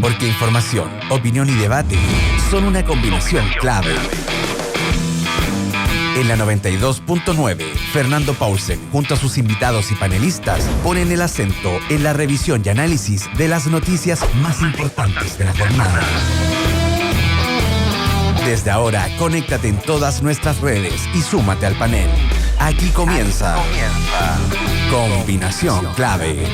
Porque información, opinión y debate son una combinación clave. En la 92.9, Fernando Paulsen, junto a sus invitados y panelistas, ponen el acento en la revisión y análisis de las noticias más importantes de la jornada. Desde ahora, conéctate en todas nuestras redes y súmate al panel. Aquí comienza Combinación Clave.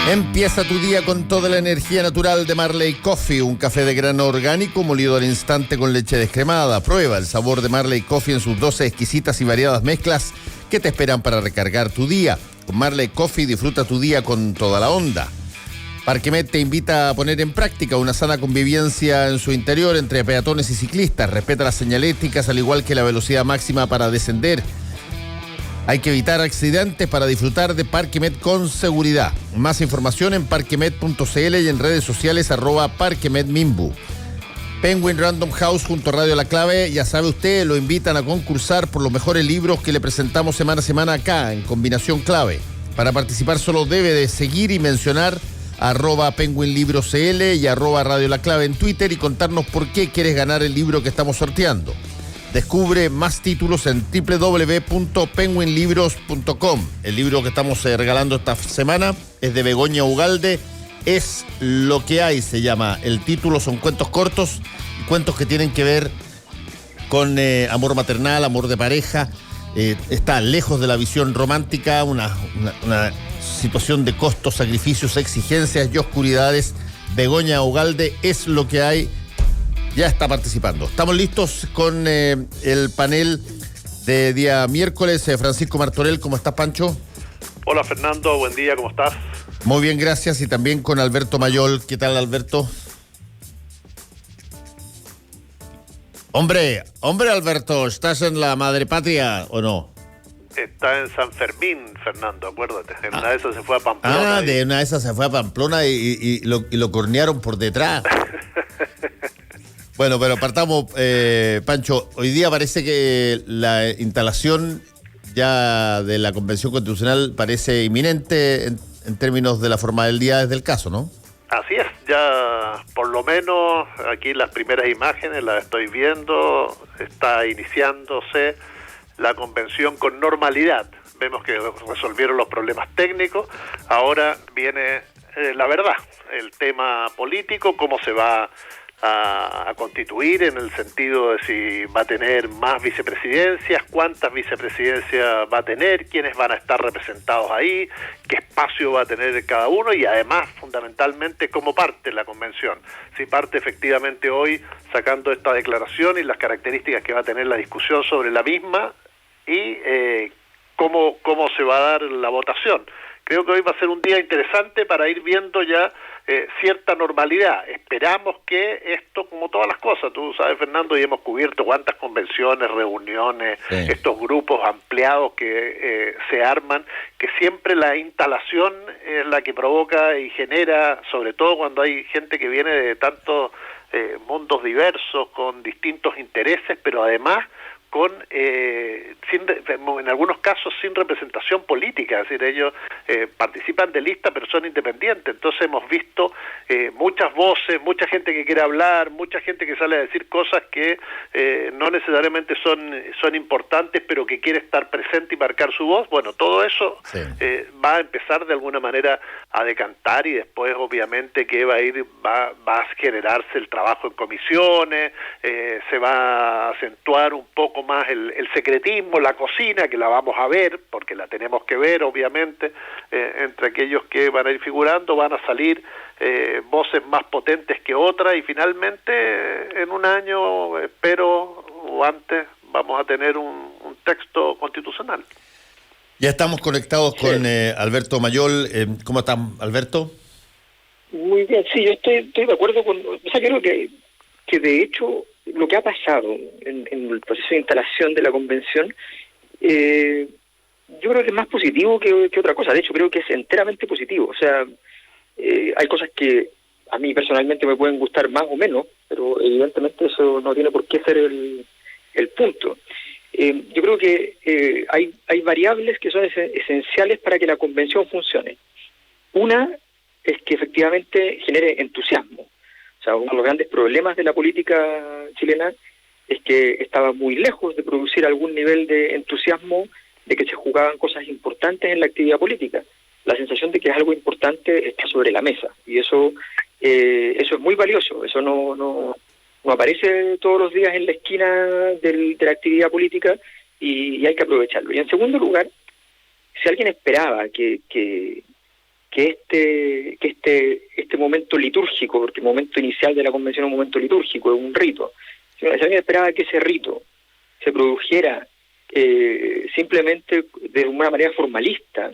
Empieza tu día con toda la energía natural de Marley Coffee, un café de grano orgánico molido al instante con leche descremada. Prueba el sabor de Marley Coffee en sus 12 exquisitas y variadas mezclas que te esperan para recargar tu día. Con Marley Coffee disfruta tu día con toda la onda. Parquemet te invita a poner en práctica una sana convivencia en su interior entre peatones y ciclistas. Respeta las señaléticas al igual que la velocidad máxima para descender. Hay que evitar accidentes para disfrutar de Parquemet con seguridad. Más información en parquemet.cl y en redes sociales @parquemetmimbu. Penguin Random House junto a Radio La Clave, ya sabe usted, lo invitan a concursar por los mejores libros que le presentamos semana a semana acá en Combinación Clave. Para participar solo debe de seguir y mencionar @penguinlibroscl y @Radio La Clave en Twitter y contarnos por qué quieres ganar el libro que estamos sorteando. Descubre más títulos en www.penguinlibros.com. El libro que estamos regalando esta semana es de Begoña Ugalde. Es lo que hay, se llama. El título son cuentos cortos y cuentos que tienen que ver con amor maternal, amor de pareja. Está lejos de la visión romántica, una situación de costos, sacrificios, exigencias y oscuridades. Begoña Ugalde, es lo que hay. Ya está participando. Estamos listos con el panel de día miércoles. Francisco Martorell, ¿cómo estás, Pancho? Hola, Fernando, buen día, ¿cómo estás? Muy bien, gracias. Y también con Alberto Mayol. ¿Qué tal, Alberto? Hombre, Alberto, ¿estás en la madre patria o no? Está en San Fermín, Fernando, acuérdate. En una de esas se fue a Pamplona. De una de esas se fue a Pamplona y lo cornearon por detrás. Bueno, pero partamos, Pancho. Hoy día parece que la instalación ya de la Convención Constitucional parece inminente en términos de la formalidades del caso, ¿no? Así es, ya por lo menos aquí las primeras imágenes las estoy viendo, está iniciándose la convención con normalidad. Vemos que resolvieron los problemas técnicos, ahora viene la verdad, el tema político, cómo se va a constituir en el sentido de si va a tener más vicepresidencias, cuántas vicepresidencias va a tener, quiénes van a estar representados ahí, qué espacio va a tener cada uno y además, fundamentalmente, cómo parte la convención. Si parte efectivamente hoy sacando esta declaración y las características que va a tener la discusión sobre la misma y cómo se va a dar la votación. Creo que hoy va a ser un día interesante para ir viendo ya cierta normalidad. Esperamos que esto, como todas las cosas, tú sabes, Fernando, y hemos cubierto cuántas convenciones, reuniones, estos grupos ampliados que se arman, que siempre la instalación es la que provoca y genera, sobre todo cuando hay gente que viene de tantos mundos diversos, con distintos intereses, pero además en algunos casos sin representación política, es decir, ellos participan de lista pero son independientes. Entonces hemos visto muchas voces, mucha gente que quiere hablar, mucha gente que sale a decir cosas que no necesariamente son importantes, pero que quiere estar presente y marcar su voz. Bueno, todo eso va a empezar de alguna manera a decantar y después obviamente que va a generarse el trabajo en comisiones, se va a acentuar un poco más el secretismo, la cocina, que la vamos a ver, porque la tenemos que ver, obviamente, entre aquellos que van a ir figurando, van a salir voces más potentes que otras, y finalmente, en un año, espero, o antes, vamos a tener un texto constitucional. Ya estamos conectados con Alberto Mayol. ¿Cómo están, Alberto? Muy bien, sí, yo estoy de acuerdo con... O sea, creo que de hecho lo que ha pasado en el proceso de instalación de la convención, yo creo que es más positivo que otra cosa. De hecho, creo que es enteramente positivo. O sea, hay cosas que a mí personalmente me pueden gustar más o menos, pero evidentemente eso no tiene por qué ser el punto. Yo creo que hay variables que son esenciales para que la convención funcione. Una es que efectivamente genere entusiasmo. O sea, uno de los grandes problemas de la política chilena es que estaba muy lejos de producir algún nivel de entusiasmo de que se jugaban cosas importantes en la actividad política. La sensación de que es algo importante está sobre la mesa, y eso es muy valioso. Eso no aparece todos los días en la esquina de la actividad política, y hay que aprovecharlo. Y en segundo lugar, si alguien esperaba que este momento litúrgico, porque el momento inicial de la convención es un momento litúrgico, es un rito, si alguien esperaba que ese rito se produjera simplemente de una manera formalista,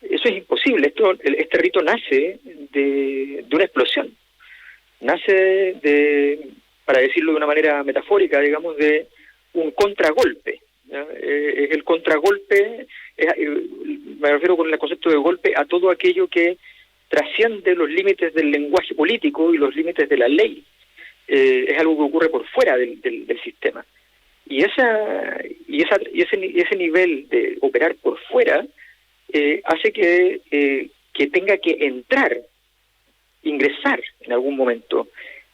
eso es imposible. Este rito nace de una explosión, nace para decirlo de una manera metafórica, digamos, de un contragolpe, ¿ya? Es el contragolpe, me refiero con el concepto de golpe a todo aquello que trasciende los límites del lenguaje político y los límites de la ley. Es algo que ocurre por fuera del sistema. Y ese nivel de operar por fuera hace que tenga que ingresar en algún momento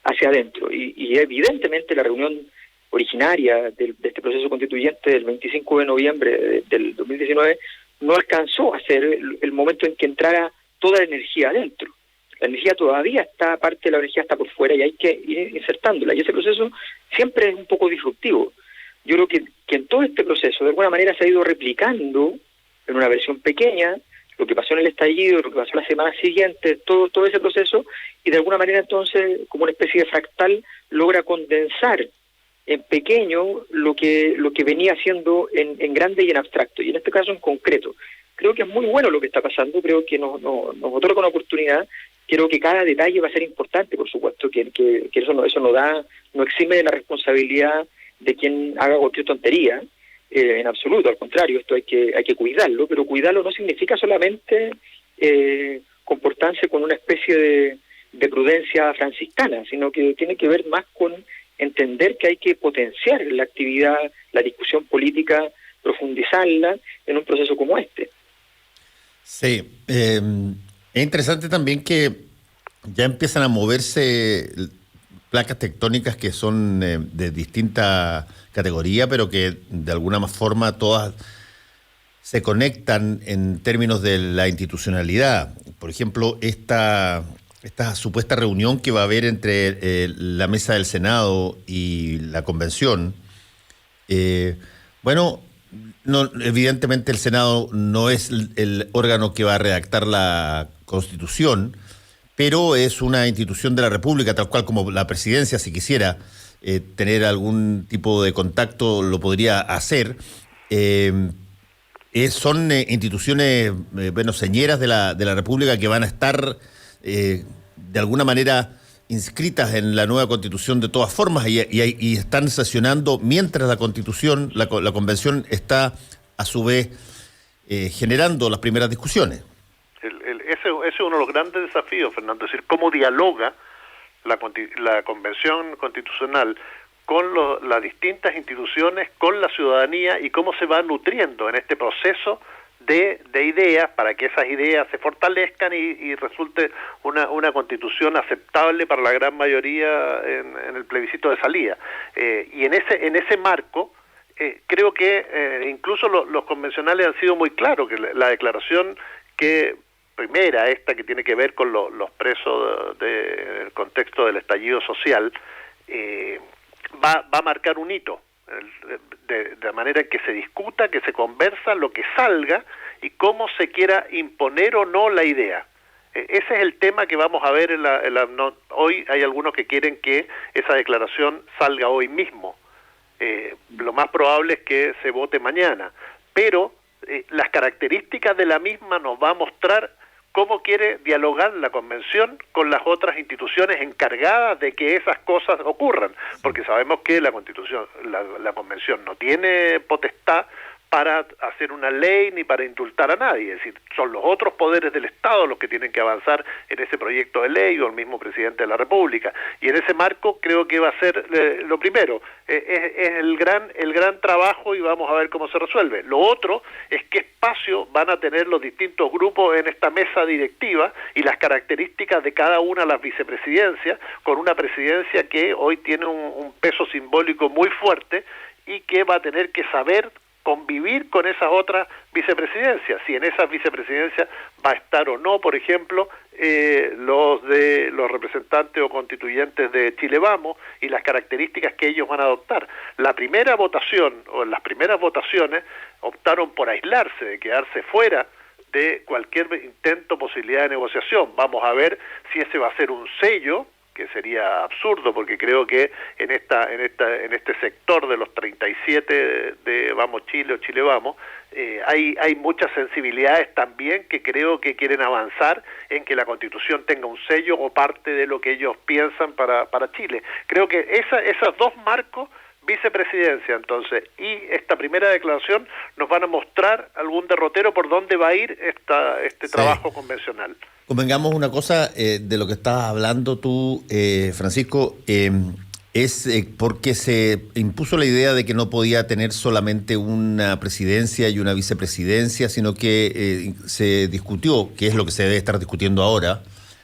hacia adentro. Y evidentemente la reunión originaria de este proceso constituyente del 25 de noviembre del 2019 no alcanzó a ser el momento en que entrara toda la energía adentro. La energía todavía está, parte de la energía está por fuera, y hay que ir insertándola. Y ese proceso siempre es un poco disruptivo. Yo creo que en todo este proceso, de alguna manera, se ha ido replicando en una versión pequeña lo que pasó en el estallido, lo que pasó la semana siguiente, todo ese proceso, y de alguna manera entonces, como una especie de fractal, logra condensar en pequeño lo que venía haciendo en grande y en abstracto, y en este caso en concreto. Creo que es muy bueno lo que está pasando, creo que nos otorga una oportunidad. Creo que cada detalle va a ser importante, por supuesto, que eso no exime de la responsabilidad de quien haga cualquier tontería, en absoluto. Al contrario, esto hay que cuidarlo, pero cuidarlo no significa solamente comportarse con una especie de prudencia franciscana, sino que tiene que ver más con entender que hay que potenciar la actividad, la discusión política, profundizarla en un proceso como este. Sí, es interesante también que ya empiezan a moverse placas tectónicas que son de distinta categoría, pero que de alguna forma todas se conectan en términos de la institucionalidad. Por ejemplo, esta supuesta reunión que va a haber entre la mesa del Senado y la convención, evidentemente el Senado no es el órgano que va a redactar la Constitución, pero es una institución de la República, tal cual como la presidencia, si quisiera tener algún tipo de contacto, lo podría hacer. Son instituciones, señeras de la República, que van a estar de alguna manera inscritas en la nueva Constitución de todas formas, y están sesionando mientras la Constitución, la Convención, está a su vez generando las primeras discusiones. Ese es uno de los grandes desafíos, Fernando, es decir, cómo dialoga la Convención Constitucional con las distintas instituciones, con la ciudadanía, y cómo se va nutriendo en este proceso de ideas para que esas ideas se fortalezcan y resulte una constitución aceptable para la gran mayoría en el plebiscito de salida. Y en ese marco, creo que incluso los convencionales han sido muy claros, que la declaración primera, esta que tiene que ver con los presos del contexto del estallido social, va a marcar un hito, de manera que se discuta, que se conversa lo que salga y cómo se quiera imponer o no la idea. Ese es el tema que vamos a ver hoy. Hay algunos que quieren que esa declaración salga hoy mismo. Lo más probable es que se vote mañana, pero las características de la misma nos va a mostrar cómo quiere dialogar la Convención con las otras instituciones encargadas de que esas cosas ocurran, porque sabemos que la Convención no tiene potestad para hacer una ley ni para indultar a nadie, es decir, son los otros poderes del Estado los que tienen que avanzar en ese proyecto de ley o el mismo presidente de la República, y en ese marco creo que va a ser lo primero, es el gran trabajo y vamos a ver cómo se resuelve. Lo otro es qué espacio van a tener los distintos grupos en esta mesa directiva y las características de cada una de las vicepresidencias, con una presidencia que hoy tiene un peso simbólico muy fuerte y que va a tener que saber convivir con esas otras vicepresidencias, si en esas vicepresidencias va a estar o no, por ejemplo, los representantes o constituyentes de Chile Vamos y las características que ellos van a adoptar. La primera votación, o las primeras votaciones, optaron por aislarse, de quedarse fuera de cualquier intento, posibilidad de negociación. Vamos a ver si ese va a ser un sello, que sería absurdo, porque creo que en este sector de los 37 de Vamos Chile o Chile Vamos, hay muchas sensibilidades también que creo que quieren avanzar en que la Constitución tenga un sello o parte de lo que ellos piensan para Chile. Creo que esos dos marcos, vicepresidencia entonces y esta primera declaración, nos van a mostrar algún derrotero por dónde va a ir este trabajo convencional. Convengamos una cosa, de lo que estabas hablando tú, Francisco, es porque se impuso la idea de que no podía tener solamente una presidencia y una vicepresidencia, sino que se discutió, que es lo que se debe estar discutiendo ahora,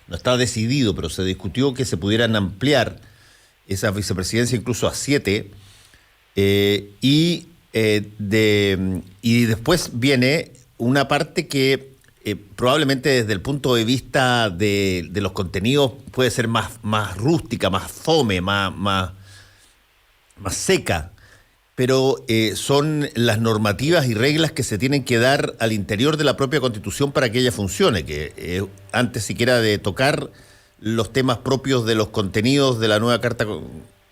no está decidido, pero se discutió que se pudieran ampliar esa vicepresidencia incluso a 7, y después viene una parte que probablemente desde el punto de vista de los contenidos puede ser más rústica, más fome, más seca, pero son las normativas y reglas que se tienen que dar al interior de la propia Constitución para que ella funcione, que antes siquiera de tocar los temas propios de los contenidos de la nueva Carta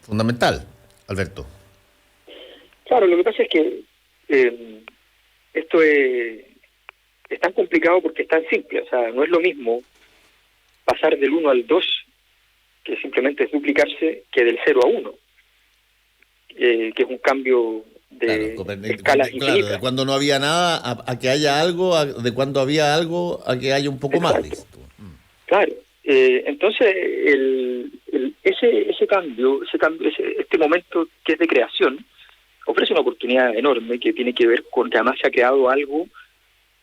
Fundamental. Alberto. Claro, lo que pasa es que esto es tan complicado porque es tan simple. O sea, no es lo mismo pasar del 1 al 2, que simplemente es duplicarse, que del 0 a 1, que es un cambio de escalas infinitas. Claro, de cuando no había nada a que haya algo, de cuando había algo a que haya un poco más. Claro. Entonces, ese cambio, este momento que es de creación, ofrece una oportunidad enorme que tiene que ver con que además se ha creado algo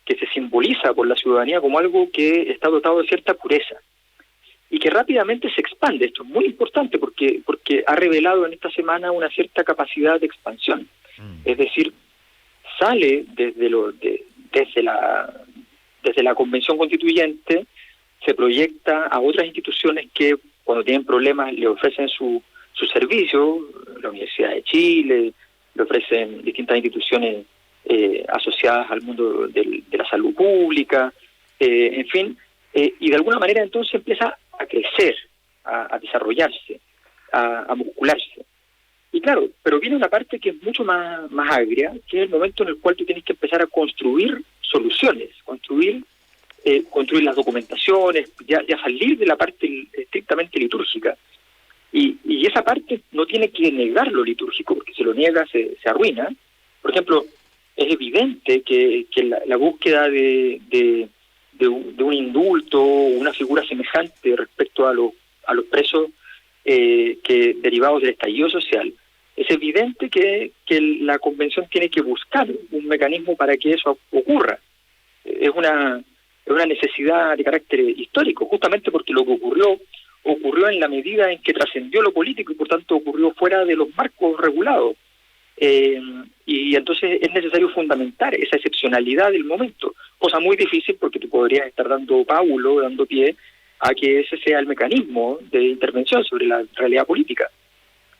que se simboliza por la ciudadanía como algo que está dotado de cierta pureza y que rápidamente se expande. Esto es muy importante porque ha revelado en esta semana una cierta capacidad de expansión. Es decir, sale desde la Convención Constituyente, se proyecta a otras instituciones que cuando tienen problemas le ofrecen su servicio, la Universidad de Chile, le ofrecen distintas instituciones asociadas al mundo de la salud pública, en fin, y de alguna manera entonces empieza a crecer, a desarrollarse, a muscularse. Y claro, pero viene una parte que es mucho más agria, que es el momento en el cual tú tienes que empezar a construir soluciones, construir las documentaciones, ya salir de la parte estrictamente litúrgica. Y esa parte no tiene que negar lo litúrgico, porque si lo niega se arruina. Por ejemplo, es evidente que la búsqueda de un indulto, una figura semejante respecto a los presos que derivados del estallido social, es evidente que la Convención tiene que buscar un mecanismo para que eso ocurra. Es una necesidad de carácter histórico, justamente porque lo que ocurrió en la medida en que trascendió lo político y por tanto ocurrió fuera de los marcos regulados. Y entonces es necesario fundamentar esa excepcionalidad del momento, cosa muy difícil porque tú podrías estar dando pie a que ese sea el mecanismo de intervención sobre la realidad política.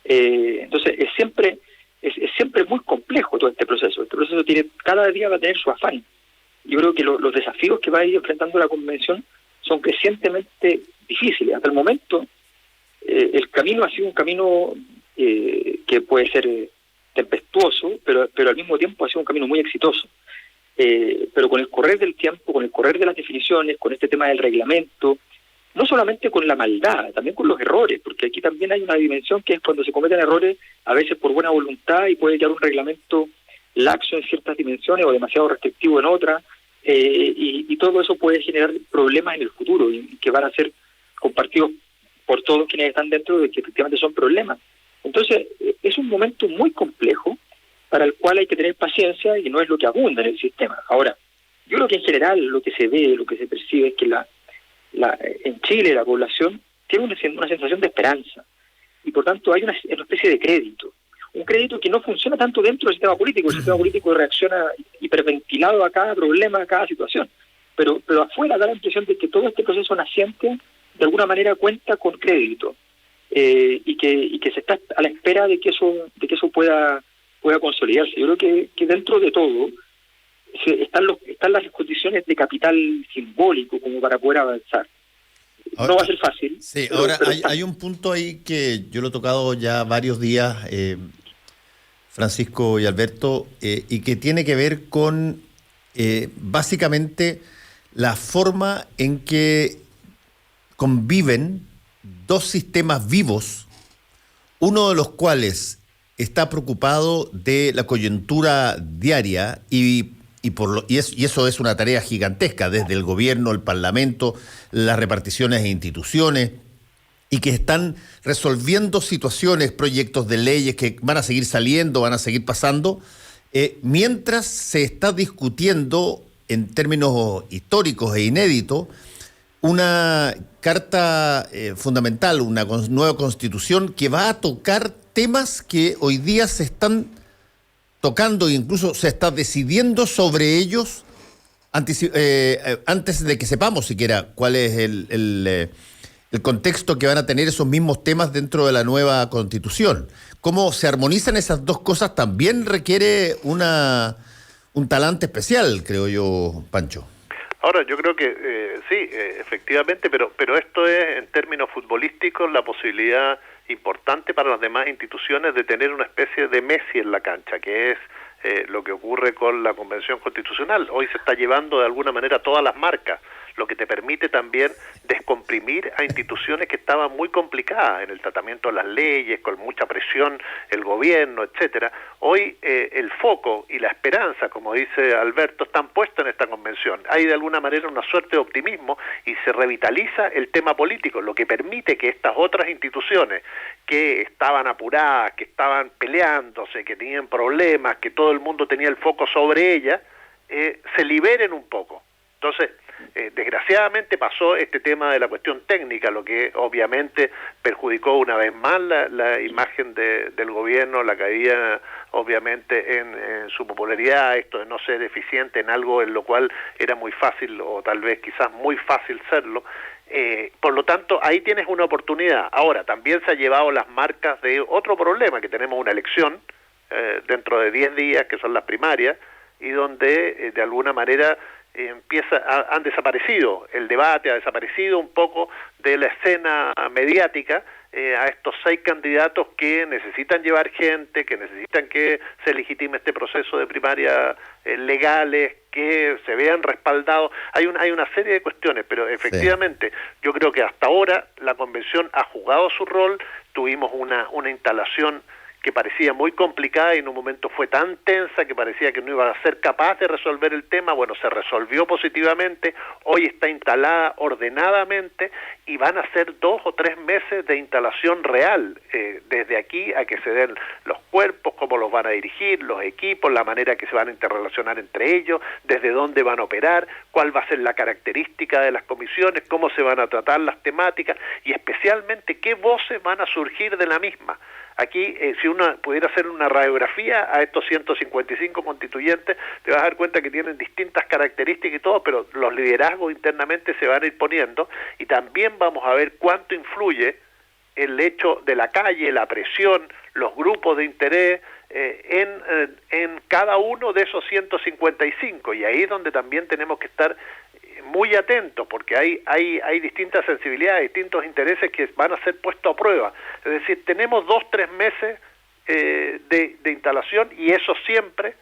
Entonces es siempre muy complejo todo este proceso. Este proceso cada día va a tener su afán. Yo creo que los desafíos que va a ir enfrentando la Convención son crecientemente difíciles. Hasta el momento el camino ha sido un camino que puede ser tempestuoso, pero al mismo tiempo ha sido un camino muy exitoso. Pero con el correr del tiempo, con el correr de las definiciones, con este tema del reglamento, no solamente con la maldad, también con los errores, porque aquí también hay una dimensión que es cuando se cometen errores, a veces por buena voluntad, y puede quedar un reglamento laxo en ciertas dimensiones o demasiado restrictivo en otras, y todo eso puede generar problemas en el futuro y que van a ser compartidos por todos quienes están dentro de que efectivamente son problemas. Entonces, es un momento muy complejo para el cual hay que tener paciencia y no es lo que abunda en el sistema. Ahora, yo creo que en general lo que se ve, lo que se percibe es que en Chile la población tiene una sensación de esperanza y por tanto hay una especie de crédito. Un crédito que no funciona tanto dentro del sistema político. El sistema político reacciona hiperventilado a cada problema, a cada situación. Pero afuera da la impresión de que todo este proceso naciente de alguna manera cuenta con crédito y que se está a la espera de que eso pueda consolidarse. Yo creo que dentro de todo están las condiciones de capital simbólico como para poder avanzar. Ahora, no va a ser fácil. Sí, ahora hay un punto ahí que yo lo he tocado ya varios días, Francisco y Alberto, y que tiene que ver con básicamente la forma en que conviven dos sistemas vivos, uno de los cuales está preocupado de la coyuntura diaria y eso es una tarea gigantesca desde el gobierno, el parlamento, las reparticiones e instituciones, y que están resolviendo situaciones, proyectos de leyes que van a seguir saliendo, van a seguir pasando, mientras se está discutiendo en términos históricos e inéditos una carta fundamental, una nueva constitución que va a tocar temas que hoy día se están tocando e incluso se está decidiendo sobre ellos antes de que sepamos siquiera cuál es el contexto que van a tener esos mismos temas dentro de la nueva Constitución. ¿Cómo se armonizan esas dos cosas? También requiere un talante especial, creo yo, Pancho. Ahora, yo creo que sí, efectivamente, pero esto es, en términos futbolísticos, la posibilidad importante para las demás instituciones de tener una especie de Messi en la cancha, que es lo que ocurre con la Convención Constitucional. Hoy se está llevando de alguna manera todas las marcas, lo que te permite también descomprimir a instituciones que estaban muy complicadas en el tratamiento de las leyes, con mucha presión, el gobierno, etcétera. Hoy el foco y la esperanza, como dice Alberto, están puestos en esta convención. Hay de alguna manera una suerte de optimismo y se revitaliza el tema político, lo que permite que estas otras instituciones que estaban apuradas, que estaban peleándose, que tenían problemas, que todo el mundo tenía el foco sobre ellas, se liberen un poco. Entonces, desgraciadamente pasó este tema de la cuestión técnica, lo que obviamente perjudicó una vez más la imagen del gobierno, la caída obviamente en su popularidad, esto de no ser eficiente en algo en lo cual era muy fácil o tal vez quizás muy fácil serlo. Por lo tanto, ahí tienes una oportunidad. Ahora, también se ha llevado las marcas de otro problema, que tenemos una elección dentro de 10 días, que son las primarias, y donde de alguna manera han desaparecido el debate, ha desaparecido un poco de la escena mediática a estos 6 candidatos que necesitan llevar gente, que necesitan que se legitime este proceso de primaria legales, que se vean respaldados. Hay una serie de cuestiones, pero efectivamente yo creo que hasta ahora la convención ha jugado su rol. Tuvimos una instalación que parecía muy complicada y en un momento fue tan tensa que parecía que no iba a ser capaz de resolver el tema. Bueno, se resolvió positivamente, hoy está instalada ordenadamente y van a ser 2 o 3 meses de instalación real, desde aquí a que se den los cuerpos, cómo los van a dirigir, los equipos, la manera que se van a interrelacionar entre ellos, desde dónde van a operar, cuál va a ser la característica de las comisiones, cómo se van a tratar las temáticas y especialmente qué voces van a surgir de la misma. Aquí, si uno pudiera hacer una radiografía a estos 155 constituyentes, te vas a dar cuenta que tienen distintas características y todo, pero los liderazgos internamente se van a ir poniendo y también vamos a ver cuánto influye el hecho de la calle, la presión, los grupos de interés en cada uno de esos 155, y ahí es donde también tenemos que estar muy atentos, porque hay distintas sensibilidades, distintos intereses que van a ser puestos a prueba. Es decir, tenemos 2-3 meses de instalación y eso siempre,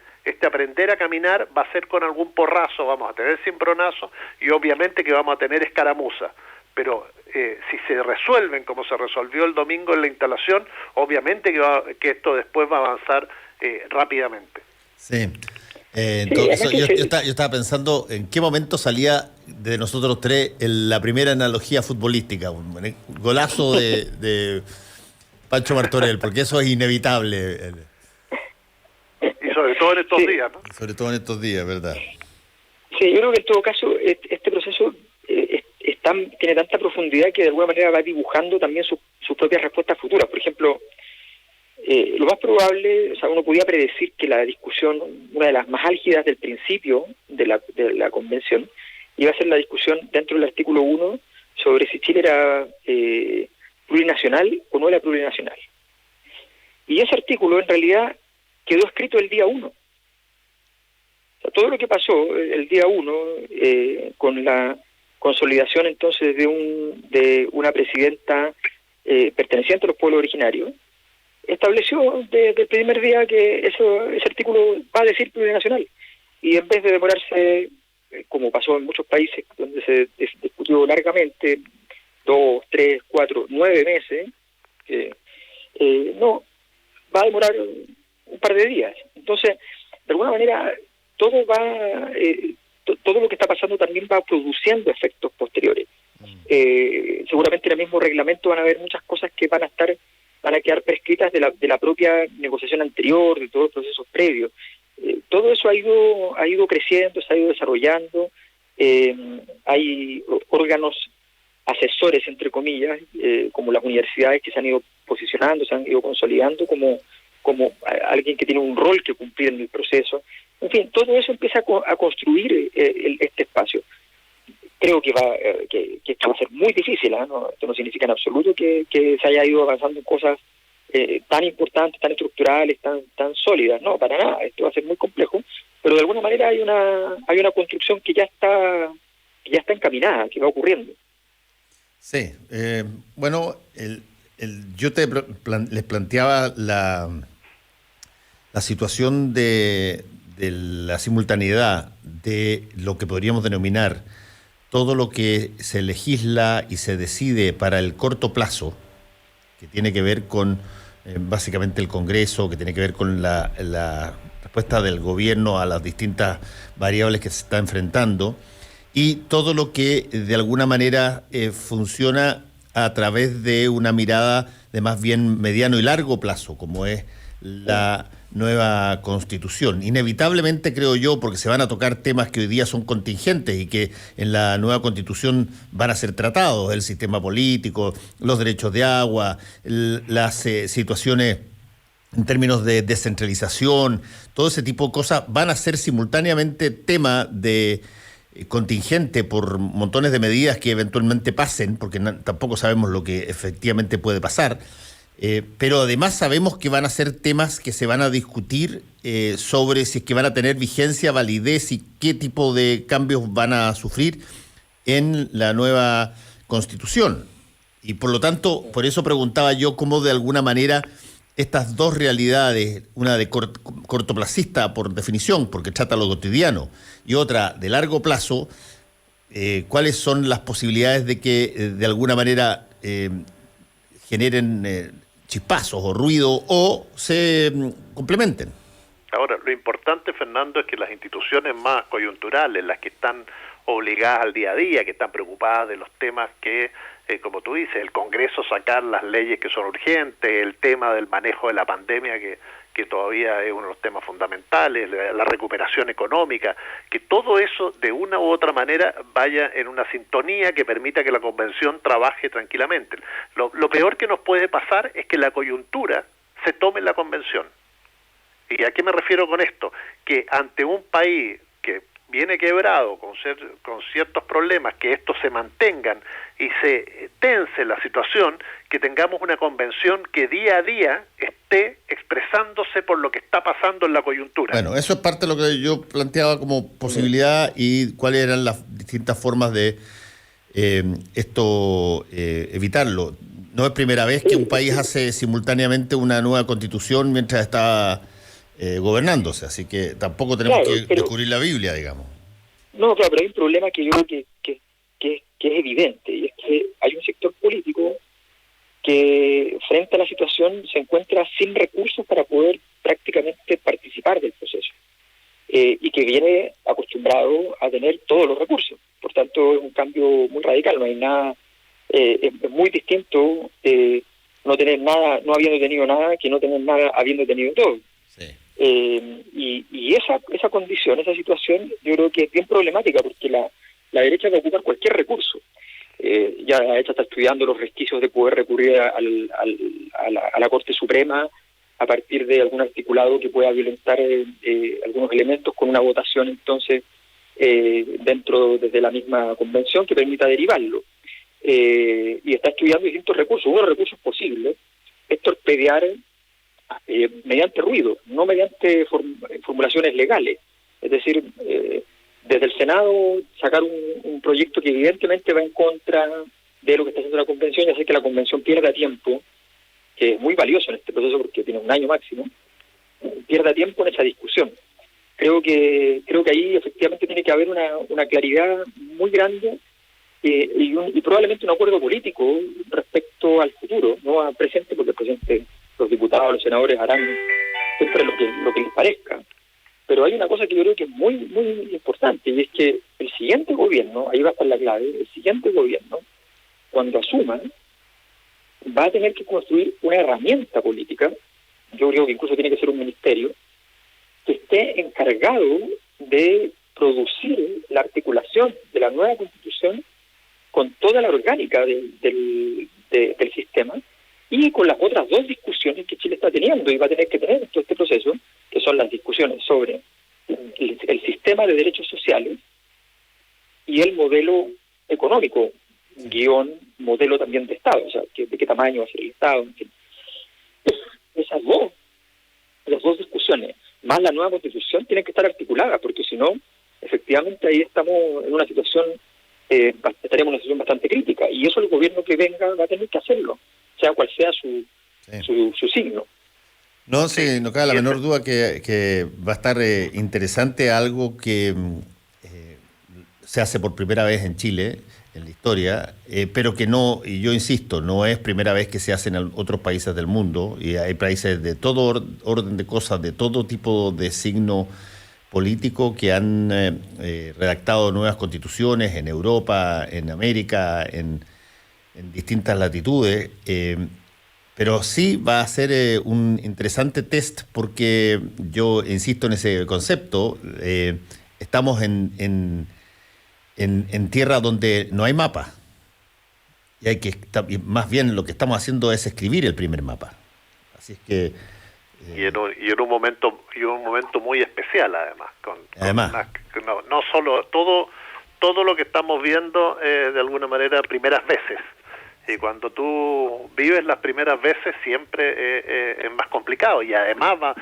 aprender a caminar va a ser con algún porrazo, vamos a tener cimbronazo y obviamente que vamos a tener escaramuza. Pero si se resuelven como se resolvió el domingo en la instalación, obviamente que esto después va a avanzar rápidamente. Sí. Entonces, yo estaba pensando en qué momento salía de nosotros tres la primera analogía futbolística, un golazo de Pancho Martorell, porque eso es inevitable. Y sobre todo en estos días, ¿no? Sobre todo en estos días, ¿verdad? Sí, yo creo que en todo caso este proceso tiene tanta profundidad que de alguna manera va dibujando también sus propias respuestas futuras. Por ejemplo, lo más probable, o sea, uno podía predecir que la discusión, una de las más álgidas del principio de la convención, iba a ser la discusión dentro del artículo 1 sobre si Chile era plurinacional o no era plurinacional. Y ese artículo en realidad quedó escrito el día 1. O sea, todo lo que pasó el día 1 con la consolidación entonces de una presidenta perteneciente a los pueblos originarios, estableció desde el primer día que ese artículo va a decir plurinacional. Y en vez de demorarse, como pasó en muchos países donde se discutió largamente, 2, 3, 4, 9 meses, no, va a demorar un par de días. Entonces, de alguna manera, todo todo lo que está pasando también va produciendo efectos posteriores. Seguramente en el mismo reglamento van a haber muchas cosas que van a quedar prescritas de la propia negociación anterior, de todos los procesos previos. Todo eso ha ido creciendo, se ha ido desarrollando. Hay órganos asesores, entre comillas, como las universidades, que se han ido posicionando, se han ido consolidando como alguien que tiene un rol que cumplir en el proceso. En fin, todo eso empieza a construir este espacio. Creo que esto va a ser muy difícil, ¿eh? No, esto no significa en absoluto que se haya ido avanzando en cosas tan importantes, tan estructurales, tan sólidas. No, para nada. Esto va a ser muy complejo, pero de alguna manera hay una construcción que ya está encaminada, que va ocurriendo. Sí. Bueno, yo les planteaba la situación de la simultaneidad de lo que podríamos denominar todo lo que se legisla y se decide para el corto plazo, que tiene que ver con básicamente el Congreso, que tiene que ver con la respuesta del gobierno a las distintas variables que se está enfrentando, y todo lo que de alguna manera funciona a través de una mirada de más bien mediano y largo plazo, como es la nueva Constitución. Inevitablemente, creo yo, porque se van a tocar temas que hoy día son contingentes y que en la nueva Constitución van a ser tratados: el sistema político, los derechos de agua, las situaciones en términos de descentralización, todo ese tipo de cosas van a ser simultáneamente tema de contingente por montones de medidas que eventualmente pasen, porque tampoco sabemos lo que efectivamente puede pasar. Pero además sabemos que van a ser temas que se van a discutir sobre si es que van a tener vigencia, validez y qué tipo de cambios van a sufrir en la nueva Constitución. Y por lo tanto, por eso preguntaba yo cómo de alguna manera estas dos realidades, una de cortoplacista por definición, porque trata lo cotidiano, y otra de largo plazo, ¿cuáles son las posibilidades de que de alguna manera generen chispazos o ruido o se complementen? Ahora, lo importante, Fernando, es que las instituciones más coyunturales, las que están obligadas al día a día, que están preocupadas de los temas que, como tú dices, el Congreso sacar las leyes que son urgentes, el tema del manejo de la pandemia que todavía es uno de los temas fundamentales, la recuperación económica, que todo eso de una u otra manera vaya en una sintonía que permita que la convención trabaje tranquilamente. Lo peor que nos puede pasar es que la coyuntura se tome en la convención. ¿Y a qué me refiero con esto? Que ante un país que viene quebrado con ciertos problemas, que estos se mantengan y se tense la situación, que tengamos una convención que día a día esté expresándose por lo que está pasando en la coyuntura. Bueno, eso es parte de lo que yo planteaba como posibilidad y cuáles eran las distintas formas de evitarlo. No es primera vez que un país hace simultáneamente una nueva constitución mientras está gobernándose, así que tampoco tenemos que descubrir la Biblia, digamos. No, claro, pero hay un problema que yo creo que es evidente, y es que hay un sector político que frente a la situación se encuentra sin recursos para poder prácticamente participar del proceso. que viene acostumbrado a tener todos los recursos. Por tanto, es un cambio muy radical, no hay nada, es muy distinto no tener nada, no habiendo tenido nada, que no tener nada habiendo tenido todo. Sí. Y esa condición, esa situación, yo creo que es bien problemática, porque la derecha va a ocupar cualquier recurso. Ya la derecha está estudiando los resquicios de poder recurrir a la Corte Suprema a partir de algún articulado que pueda violentar algunos elementos con una votación entonces desde la misma convención que permita derivarlo. Y está estudiando distintos recursos. Uno de los recursos posibles es torpedear mediante ruido, no mediante formulaciones legales. Es decir, desde el Senado sacar un proyecto que evidentemente va en contra de lo que está haciendo la convención y hacer que la convención pierda tiempo, que es muy valioso en este proceso porque tiene un año máximo, pierda tiempo en esa discusión. Creo que ahí efectivamente tiene que haber una claridad muy grande y probablemente un acuerdo político respecto al futuro, no al presente, porque el presente, los diputados, los senadores harán siempre lo que les parezca. Pero hay una cosa que yo creo que es muy, muy importante, y es que el siguiente gobierno, ahí va a estar la clave, el siguiente gobierno, cuando asuma, va a tener que construir una herramienta política, yo creo que incluso tiene que ser un ministerio, que esté encargado de producir la articulación de la nueva Constitución con toda la orgánica del sistema y con las otras dos discusiones que Chile está teniendo y va a tener que tener en todo este proceso, que son las discusiones sobre el sistema de derechos sociales y el modelo económico, modelo también de Estado, o sea, de qué tamaño va a ser el Estado, en fin. Esas dos discusiones, más la nueva Constitución, tienen que estar articuladas, porque si no, efectivamente ahí estamos en una situación, estaremos en una situación bastante crítica, y eso el gobierno que venga va a tener que hacerlo, sea cual sea su signo. No, sí, no cabe la menor duda que va a estar interesante algo que se hace por primera vez en Chile, en la historia, pero que no, y yo insisto, no es primera vez que se hace en otros países del mundo, y hay países de todo orden de cosas, de todo tipo de signo político que han redactado nuevas constituciones en Europa, en América, en distintas latitudes, pero sí va a ser un interesante test porque yo insisto en ese concepto, estamos en tierra donde no hay mapa y más bien lo que estamos haciendo es escribir el primer mapa, así es que y en un momento muy especial además no solo todo lo que estamos viendo de alguna manera primeras veces, y cuando tú vives las primeras veces siempre es más complicado, y además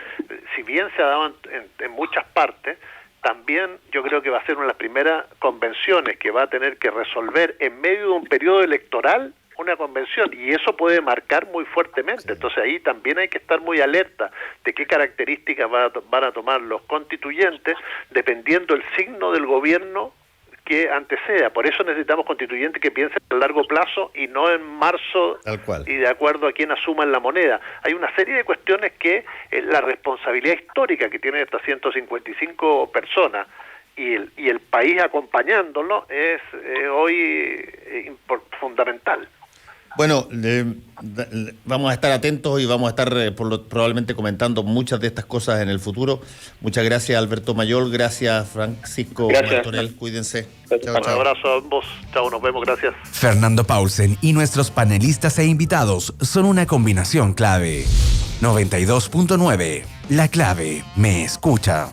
si bien se ha dado en muchas partes, también yo creo que va a ser una de las primeras convenciones que va a tener que resolver en medio de un periodo electoral una convención, y eso puede marcar muy fuertemente. Sí. Entonces ahí también hay que estar muy alerta de qué características van a tomar los constituyentes dependiendo el signo del gobierno que anteceda. Por eso necesitamos constituyentes que piensen a largo plazo y no en marzo y de acuerdo a quién asuma la moneda. Hay una serie de cuestiones que la responsabilidad histórica que tienen estas 155 personas y el país acompañándolo es hoy fundamental. Bueno, vamos a estar atentos y vamos a estar probablemente comentando muchas de estas cosas en el futuro. Muchas gracias, Alberto Mayol. Gracias, Francisco Martorell. Cuídense. Chao, chao. Un abrazo a ambos. Chao, nos vemos. Gracias. Fernando Paulsen y nuestros panelistas e invitados son una combinación clave. 92.9. La clave me escucha.